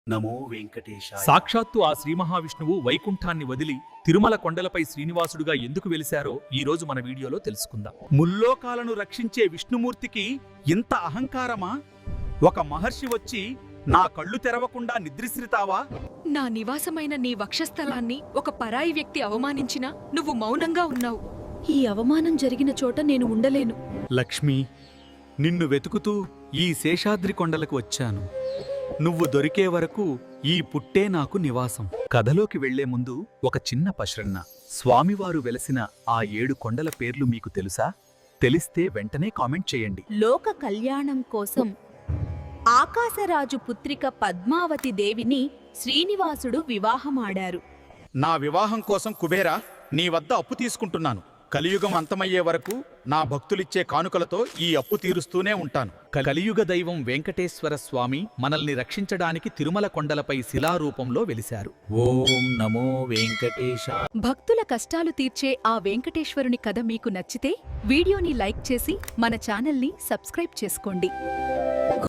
నమో వెంకటేశాయ. సాక్షాత్తు ఆ శ్రీ మహావిష్ణువు వైకుంఠాన్ని వదిలి తిరుమల కొండలపై శ్రీనివాసుడుగా ఎందుకు వెలిశారో ఈ రోజు మన వీడియోలో తెలుసుకుందాం. ముల్లోకాలను రక్షించే విష్ణుమూర్తికి ఇంత అహంకారమా? ఒక మహర్షి వచ్చి నా కళ్ళు తెరవకుండా నిద్రిసిరితావా? నా నివాసమైన నీ వక్షస్థలాన్ని ఒక పరాయి వ్యక్తి అవమానించినా నువ్వు మౌనంగా ఉన్నావు. ఈ అవమానం జరిగిన చోట నేను ఉండలేను. లక్ష్మి, నిన్ను వెతుకుతూ ఈ శేషాద్రి కొండలకు వచ్చాను. నువ్వు దొరికే వరకు ఈ పుట్టే నాకు నివాసం. కథలోకి వెళ్లే ముందు ఒక చిన్న ప్రశ్న. స్వామివారు వెలసిన ఆ 7 కొండల పేర్లు మీకు తెలుసా? తెలిస్తే వెంటనే కామెంట్ చేయండి. లోక కళ్యాణం కోసం ఆకాశరాజు పుత్రిక పద్మావతి దేవిని శ్రీనివాసుడు వివాహమాడారు. నా వివాహం కోసం కుబేరా, నీ వద్ద అప్పు తీసుకుంటున్నాను. కలియుగం అంతమయ్యే వరకు నా భక్తులిచ్చే కానుకలతో ఈ అప్పు తీరుస్తూనే ఉంటాను. కలియుగ దైవం వెంకటేశ్వర స్వామి మనల్ని రక్షించడానికి తిరుమల కొండలపై శిలారూపంలో వెలిశారు. ఓం నమో వెంకటేశాయ. భక్తుల కష్టాలు తీర్చే ఆ వెంకటేశ్వరుని కథ మీకు నచ్చితే వీడియోని లైక్ చేసి మన ఛానల్ని సబ్స్క్రైబ్ చేసుకోండి.